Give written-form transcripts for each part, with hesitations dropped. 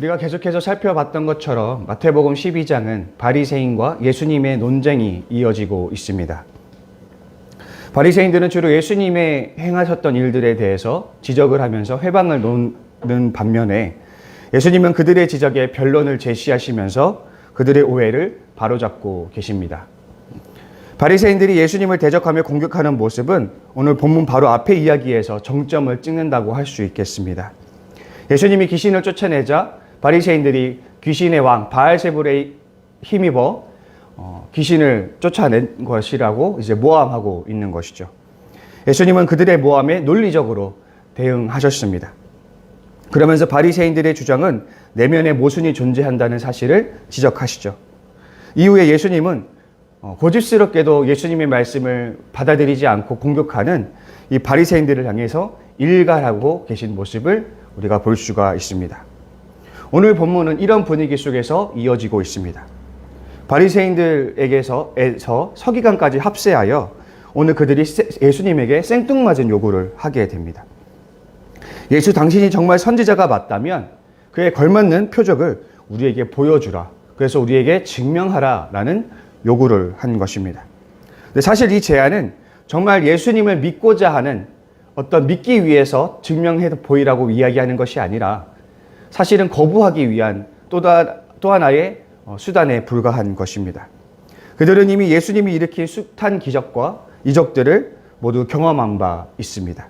우리가 계속해서 살펴봤던 것처럼 마태복음 12장은 바리새인과 예수님의 논쟁이 이어지고 있습니다. 바리새인들은 주로 예수님의 행하셨던 일들에 대해서 지적을 하면서 회방을 놓는 반면에 예수님은 그들의 지적에 변론을 제시하시면서 그들의 오해를 바로잡고 계십니다. 바리새인들이 예수님을 대적하며 공격하는 모습은 오늘 본문 바로 앞의 이야기에서 정점을 찍는다고 할 수 있겠습니다. 예수님이 귀신을 쫓아내자 바리새인들이 귀신의 왕 바알세불에 힘입어 귀신을 쫓아낸 것이라고 이제 모함하고 있는 것이죠. 예수님은 그들의 모함에 논리적으로 대응하셨습니다. 그러면서 바리새인들의 주장은 내면에 모순이 존재한다는 사실을 지적하시죠. 이후에 예수님은 고집스럽게도 예수님의 말씀을 받아들이지 않고 공격하는 이 바리새인들을 향해서 일갈하고 계신 모습을 우리가 볼 수가 있습니다. 오늘 본문은 이런 분위기 속에서 이어지고 있습니다. 바리새인들에게서 서기관까지 합세하여 오늘 그들이 예수님에게 생뚱맞은 요구를 하게 됩니다. 예수 당신이 정말 선지자가 맞다면 그에 걸맞는 표적을 우리에게 보여주라. 그래서 우리에게 증명하라라는 요구를 한 것입니다. 근데 사실 이 제안은 정말 예수님을 믿고자 하는 어떤 믿기 위해서 증명해 보이라고 이야기하는 것이 아니라 사실은 거부하기 위한 또 하나의 수단에 불과한 것입니다. 그들은 이미 예수님이 일으킨 숱한 기적과 이적들을 모두 경험한 바 있습니다.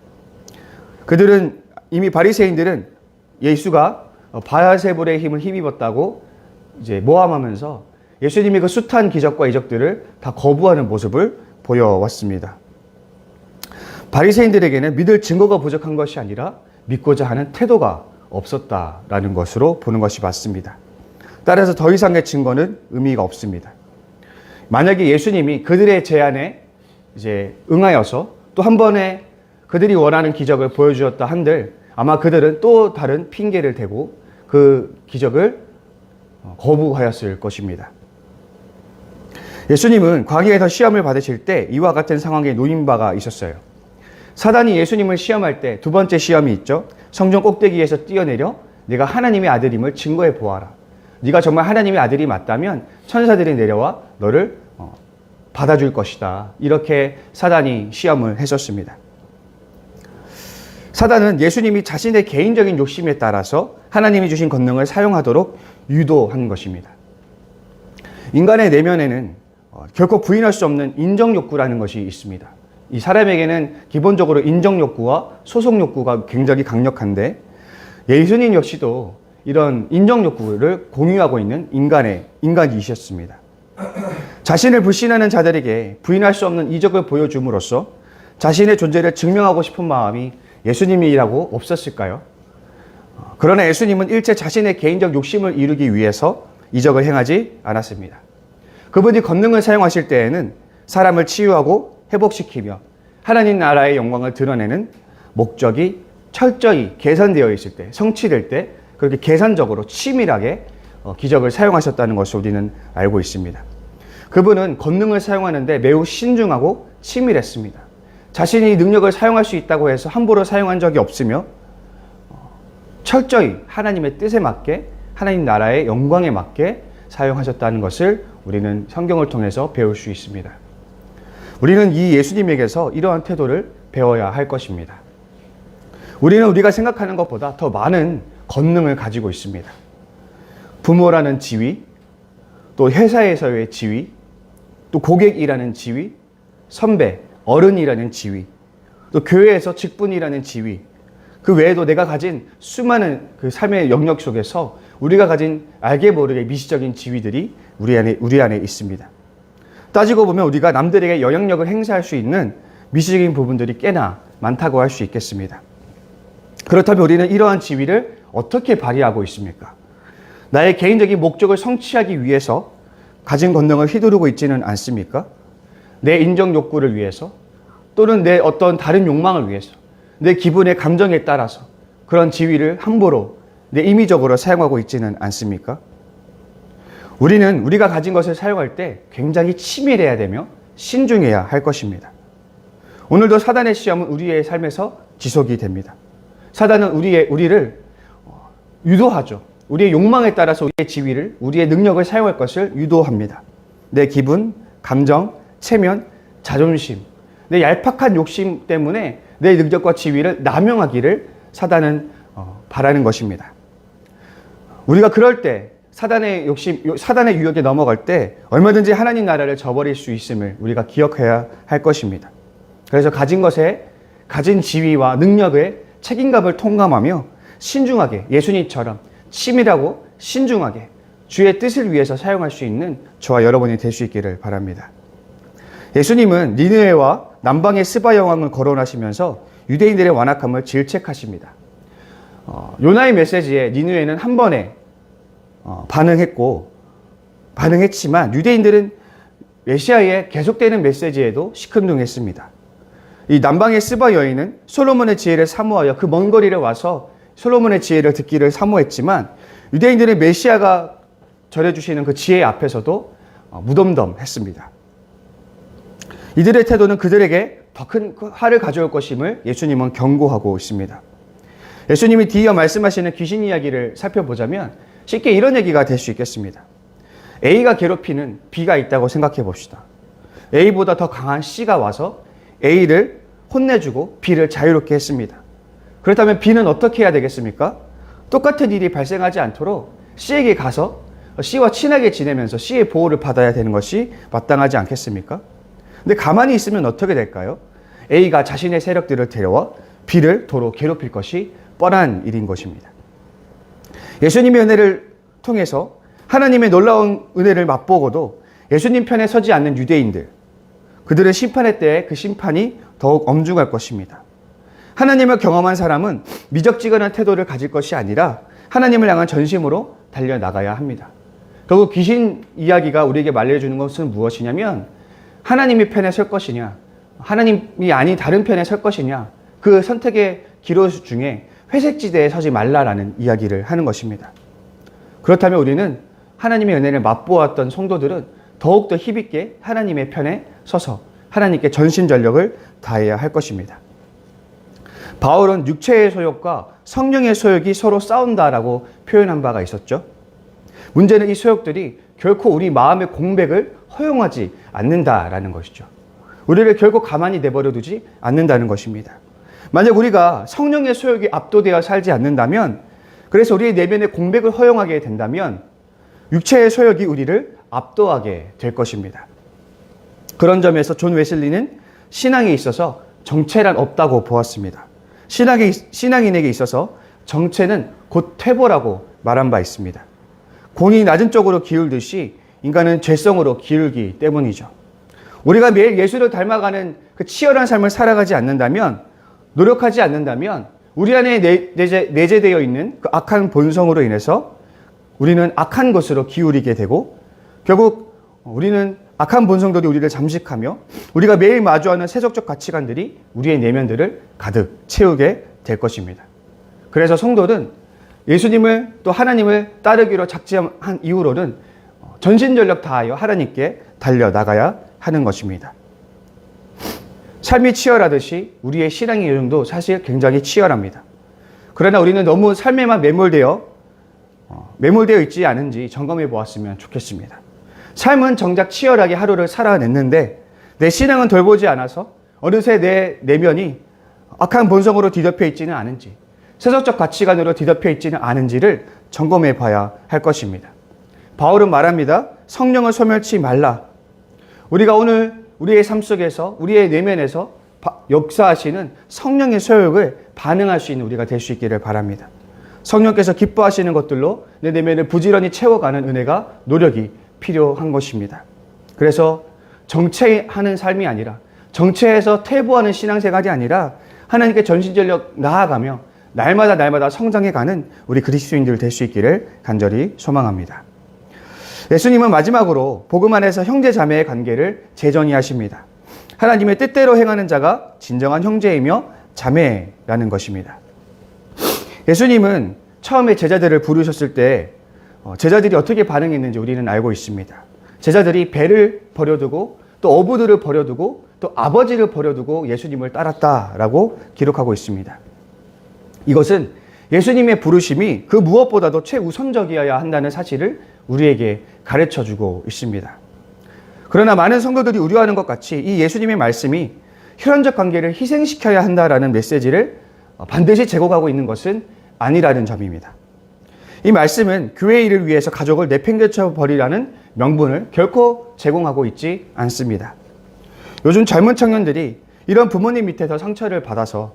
그들은 이미 바리새인들은 예수가 바알세불의 힘을 힘입었다고 이제 모함하면서 예수님이 그 숱한 기적과 이적들을 다 거부하는 모습을 보여왔습니다. 바리새인들에게는 믿을 증거가 부족한 것이 아니라 믿고자 하는 태도가 없었다라는 것으로 보는 것이 맞습니다. 따라서 더 이상의 증거는 의미가 없습니다. 만약에 예수님이 그들의 제안에 이제 응하여서 또 한 번에 그들이 원하는 기적을 보여주었다 한들 아마 그들은 또 다른 핑계를 대고 그 기적을 거부하였을 것입니다. 예수님은 광야에서 시험을 받으실 때 이와 같은 상황에 놓인 바가 있었어요. 사단이 예수님을 시험할 때 두 번째 시험이 있죠. 성전 꼭대기에서 뛰어내려 네가 하나님의 아들임을 증거해 보아라. 네가 정말 하나님의 아들이 맞다면 천사들이 내려와 너를 받아줄 것이다. 이렇게 사단이 시험을 했었습니다. 사단은 예수님이 자신의 개인적인 욕심에 따라서 하나님이 주신 권능을 사용하도록 유도한 것입니다. 인간의 내면에는 결코 부인할 수 없는 인정욕구라는 것이 있습니다. 이 사람에게는 기본적으로 인정욕구와 소속욕구가 굉장히 강력한데 예수님 역시도 이런 인정욕구를 공유하고 있는 인간이셨습니다. 자신을 불신하는 자들에게 부인할 수 없는 이적을 보여줌으로써 자신의 존재를 증명하고 싶은 마음이 예수님이라고 없었을까요? 그러나 예수님은 일체 자신의 개인적 욕심을 이루기 위해서 이적을 행하지 않았습니다. 그분이 권능을 사용하실 때에는 사람을 치유하고 회복시키며 하나님 나라의 영광을 드러내는 목적이 철저히 계산되어 있을 때, 성취될 때 그렇게 계산적으로 치밀하게 기적을 사용하셨다는 것을 우리는 알고 있습니다. 그분은 권능을 사용하는데 매우 신중하고 치밀했습니다. 자신이 능력을 사용할 수 있다고 해서 함부로 사용한 적이 없으며 철저히 하나님의 뜻에 맞게 하나님 나라의 영광에 맞게 사용하셨다는 것을 우리는 성경을 통해서 배울 수 있습니다. 우리는 이 예수님에게서 이러한 태도를 배워야 할 것입니다. 우리는 우리가 생각하는 것보다 더 많은 권능을 가지고 있습니다. 부모라는 지위, 또 회사에서의 지위, 또 고객이라는 지위, 선배, 어른이라는 지위, 또 교회에서 직분이라는 지위, 그 외에도 내가 가진 수많은 그 삶의 영역 속에서 우리가 가진 알게 모르게 미시적인 지위들이 우리 안에 있습니다. 따지고 보면 우리가 남들에게 영향력을 행사할 수 있는 미시적인 부분들이 꽤나 많다고 할 수 있겠습니다. 그렇다면 우리는 이러한 지위를 어떻게 발휘하고 있습니까? 나의 개인적인 목적을 성취하기 위해서 가진 권능을 휘두르고 있지는 않습니까? 내 인정 욕구를 위해서 또는 내 어떤 다른 욕망을 위해서 내 기분의 감정에 따라서 그런 지위를 함부로 내 임의적으로 사용하고 있지는 않습니까? 우리는 우리가 가진 것을 사용할 때 굉장히 치밀해야 되며 신중해야 할 것입니다. 오늘도 사단의 시험은 우리의 삶에서 지속이 됩니다. 사단은 우리를 유도하죠. 우리의 욕망에 따라서 우리의 지위를, 우리의 능력을 사용할 것을 유도합니다. 내 기분, 감정, 체면, 자존심, 내 얄팍한 욕심 때문에 내 능력과 지위를 남용하기를 사단은 바라는 것입니다. 우리가 그럴 때 사단의 욕심, 사단의 유혹에 넘어갈 때 얼마든지 하나님 나라를 저버릴 수 있음을 우리가 기억해야 할 것입니다. 그래서 가진 것에, 가진 지위와 능력의 책임감을 통감하며 신중하게, 예수님처럼 치밀하고 신중하게 주의 뜻을 위해서 사용할 수 있는 저와 여러분이 될 수 있기를 바랍니다. 예수님은 니느웨와 남방의 스바 여왕을 거론하시면서 유대인들의 완악함을 질책하십니다. 요나의 메시지에 니느웨는 한 번에 반응했지만 유대인들은 메시아의 계속되는 메시지에도 시큰둥했습니다. 이 남방의 스바 여인은 솔로몬의 지혜를 사모하여 그 먼 거리를 와서 솔로몬의 지혜를 듣기를 사모했지만 유대인들은 메시아가 전해주시는 그 지혜 앞에서도 무덤덤했습니다. 이들의 태도는 그들에게 더 큰 화를 가져올 것임을 예수님은 경고하고 있습니다. 예수님이 뒤이어 말씀하시는 귀신 이야기를 살펴보자면 쉽게 이런 얘기가 될 수 있겠습니다. A가 괴롭히는 B가 있다고 생각해 봅시다. A보다 더 강한 C가 와서 A를 혼내주고 B를 자유롭게 했습니다. 그렇다면 B는 어떻게 해야 되겠습니까? 똑같은 일이 발생하지 않도록 C에게 가서 C와 친하게 지내면서 C의 보호를 받아야 되는 것이 마땅하지 않겠습니까? 근데 가만히 있으면 어떻게 될까요? A가 자신의 세력들을 데려와 B를 도로 괴롭힐 것이 뻔한 일인 것입니다. 예수님의 은혜를 통해서 하나님의 놀라운 은혜를 맛보고도 예수님 편에 서지 않는 유대인들, 그들의 심판의 때에 그 심판이 더욱 엄중할 것입니다. 하나님을 경험한 사람은 미적지근한 태도를 가질 것이 아니라 하나님을 향한 전심으로 달려나가야 합니다. 결국 귀신 이야기가 우리에게 말려주는 것은 무엇이냐면 하나님의 편에 설 것이냐, 하나님이 아닌 다른 편에 설 것이냐, 그 선택의 기로 중에 회색지대에 서지 말라라는 이야기를 하는 것입니다. 그렇다면 우리는 하나님의 은혜를 맛보았던 성도들은 더욱더 힘있게 하나님의 편에 서서 하나님께 전심전력을 다해야 할 것입니다. 바울은 육체의 소욕과 성령의 소욕이 서로 싸운다라고 표현한 바가 있었죠. 문제는 이 소욕들이 결코 우리 마음의 공백을 허용하지 않는다라는 것이죠. 우리를 결코 가만히 내버려 두지 않는다는 것입니다. 만약 우리가 성령의 소욕이 압도되어 살지 않는다면, 그래서 우리의 내면의 공백을 허용하게 된다면 육체의 소욕이 우리를 압도하게 될 것입니다. 그런 점에서 존 웨슬리는 신앙에 있어서 정체란 없다고 보았습니다. 신앙인에게 있어서 정체는 곧 퇴보라고 말한 바 있습니다. 공이 낮은 쪽으로 기울듯이 인간은 죄성으로 기울기 때문이죠. 우리가 매일 예수를 닮아가는 그 치열한 삶을 살아가지 않는다면, 노력하지 않는다면 우리 안에 내재되어 있는 그 악한 본성으로 인해서 우리는 악한 것으로 기울이게 되고, 결국 우리는 악한 본성들이 우리를 잠식하며 우리가 매일 마주하는 세속적 가치관들이 우리의 내면들을 가득 채우게 될 것입니다. 그래서 성도는 예수님을 또 하나님을 따르기로 작정한 이후로는 전신전력 다하여 하나님께 달려나가야 하는 것입니다. 삶이 치열하듯이 우리의 신앙의 여정도 사실 굉장히 치열합니다. 그러나 우리는 너무 삶에만 매몰되어 있지 않은지 점검해 보았으면 좋겠습니다. 삶은 정작 치열하게 하루를 살아냈는데 내 신앙은 돌보지 않아서 어느새 내 내면이 악한 본성으로 뒤덮여 있지는 않은지, 세속적 가치관으로 뒤덮여 있지는 않은지를 점검해 봐야 할 것입니다. 바울은 말합니다. 성령을 소멸치 말라. 우리가 오늘 우리의 삶 속에서, 우리의 내면에서 역사하시는 성령의 소욕을 반응할 수 있는 우리가 될 수 있기를 바랍니다. 성령께서 기뻐하시는 것들로 내 내면을 부지런히 채워가는 은혜가, 노력이 필요한 것입니다. 그래서 정체하는 삶이 아니라, 정체해서 퇴보하는 신앙생활이 아니라 하나님께 전신전력 나아가며 날마다 성장해가는 우리 그리스도인들 될 수 있기를 간절히 소망합니다. 예수님은 마지막으로 복음 안에서 형제 자매의 관계를 재정의하십니다. 하나님의 뜻대로 행하는 자가 진정한 형제이며 자매라는 것입니다. 예수님은 처음에 제자들을 부르셨을 때 제자들이 어떻게 반응했는지 우리는 알고 있습니다. 제자들이 배를 버려두고 또 어부들을 버려두고 또 아버지를 버려두고 예수님을 따랐다라고 기록하고 있습니다. 이것은 예수님의 부르심이 그 무엇보다도 최우선적이어야 한다는 사실을 우리에게 가르쳐 주고 있습니다. 그러나 많은 성도들이 우려하는 것 같이 이 예수님의 말씀이 혈연적 관계를 희생시켜야 한다라는 메시지를 반드시 제공하고 있는 것은 아니라는 점입니다. 이 말씀은 교회의 일을 위해서 가족을 내팽개쳐 버리라는 명분을 결코 제공하고 있지 않습니다. 요즘 젊은 청년들이 이런 부모님 밑에서 상처를 받아서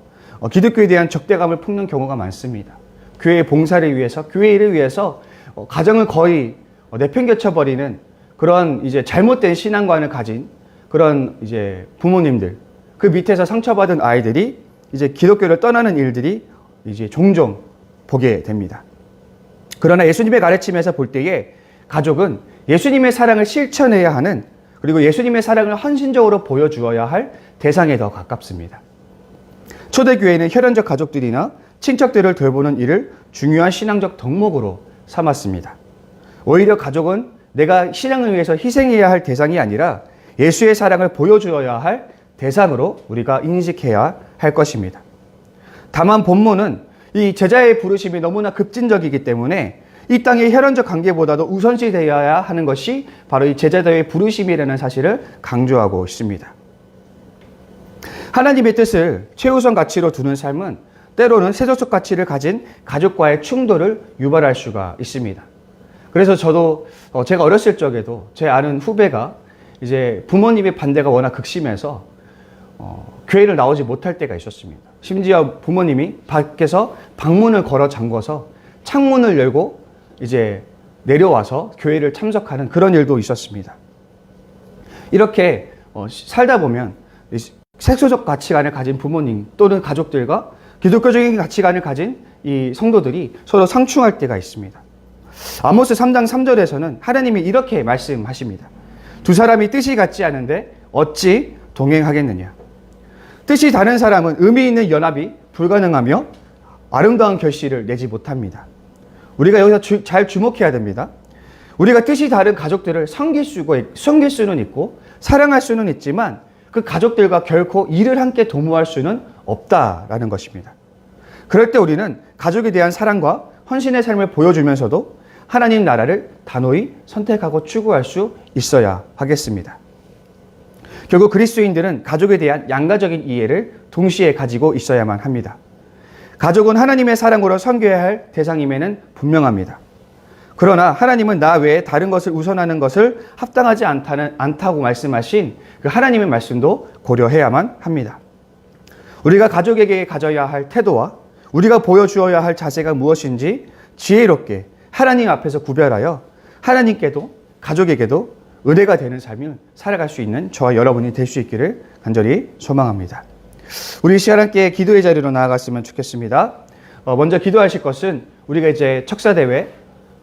기독교에 대한 적대감을 품는 경우가 많습니다. 교회의 봉사를 위해서, 교회의 일을 위해서 가정을 거의 내팽개쳐 버리는 그런 이제 잘못된 신앙관을 가진 그런 이제 부모님들, 그 밑에서 상처받은 아이들이 이제 기독교를 떠나는 일들이 이제 종종 보게 됩니다. 그러나 예수님의 가르침에서 볼 때에 가족은 예수님의 사랑을 실천해야 하는, 그리고 예수님의 사랑을 헌신적으로 보여주어야 할 대상에 더 가깝습니다. 초대교회는 혈연적 가족들이나 친척들을 돌보는 일을 중요한 신앙적 덕목으로 삼았습니다. 오히려 가족은 내가 신앙을 위해서 희생해야 할 대상이 아니라 예수의 사랑을 보여주어야 할 대상으로 우리가 인식해야 할 것입니다. 다만 본문은 이 제자의 부르심이 너무나 급진적이기 때문에 이 땅의 혈연적 관계보다도 우선시 되어야 하는 것이 바로 이 제자들의 부르심이라는 사실을 강조하고 있습니다. 하나님의 뜻을 최우선 가치로 두는 삶은 때로는 세속적 가치를 가진 가족과의 충돌을 유발할 수가 있습니다. 그래서 저도 제가 어렸을 적에도 제 아는 후배가 이제 부모님의 반대가 워낙 극심해서 교회를 나오지 못할 때가 있었습니다. 심지어 부모님이 밖에서 방문을 걸어 잠궈서 창문을 열고 이제 내려와서 교회를 참석하는 그런 일도 있었습니다. 이렇게 살다 보면 세속적 가치관을 가진 부모님 또는 가족들과 기독교적인 가치관을 가진 이 성도들이 서로 상충할 때가 있습니다. 아모스 3장 3절에서는 하나님이 이렇게 말씀하십니다. 두 사람이 뜻이 같지 않은데 어찌 동행하겠느냐. 뜻이 다른 사람은 의미 있는 연합이 불가능하며 아름다운 결실을 내지 못합니다. 우리가 여기서 잘 주목해야 됩니다. 우리가 뜻이 다른 가족들을 섬길 수는 있고 사랑할 수는 있지만 그 가족들과 결코 일을 함께 도모할 수는 없다라는 것입니다. 그럴 때 우리는 가족에 대한 사랑과 헌신의 삶을 보여주면서도 하나님 나라를 단호히 선택하고 추구할 수 있어야 하겠습니다. 결국 그리스도인들은 가족에 대한 양가적인 이해를 동시에 가지고 있어야만 합니다. 가족은 하나님의 사랑으로 섬겨야 할 대상임에는 분명합니다. 그러나 하나님은 나 외에 다른 것을 우선하는 것을 합당하지 않다고 말씀하신 그 하나님의 말씀도 고려해야만 합니다. 우리가 가족에게 가져야 할 태도와 우리가 보여주어야 할 자세가 무엇인지 지혜롭게 하나님 앞에서 구별하여 하나님께도 가족에게도 은혜가 되는 삶을 살아갈 수 있는 저와 여러분이 될 수 있기를 간절히 소망합니다. 우리 시간 함께 기도의 자리로 나아갔으면 좋겠습니다. 먼저 기도하실 것은 우리가 이제 척사대회,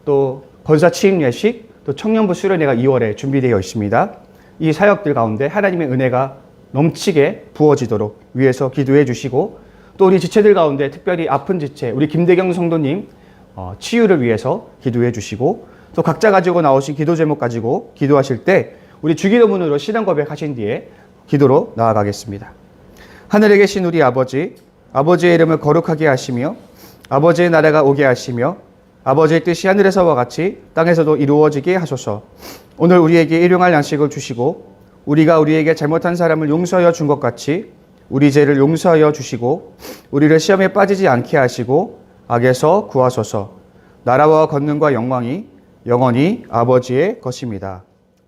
또 권사 취임 예식, 또 청년부 수련회가 2월에 준비되어 있습니다. 이 사역들 가운데 하나님의 은혜가 넘치게 부어지도록 위해서 기도해 주시고, 또 우리 지체들 가운데 특별히 아픈 지체, 우리 김대경 성도님 치유를 위해서 기도해 주시고, 또 각자 가지고 나오신 기도 제목 가지고 기도하실 때 우리 주기도문으로 신앙 고백하신 뒤에 기도로 나아가겠습니다. 하늘에 계신 우리 아버지, 아버지의 이름을 거룩하게 하시며 아버지의 나라가 오게 하시며 아버지의 뜻이 하늘에서와 같이 땅에서도 이루어지게 하소서. 오늘 우리에게 일용할 양식을 주시고 우리가 우리에게 잘못한 사람을 용서하여 준 것 같이 우리 죄를 용서하여 주시고 우리를 시험에 빠지지 않게 하시고 악에서 구하소서. 나라와 권능과 영광이 영원히 아버지의 것입니다.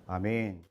아멘.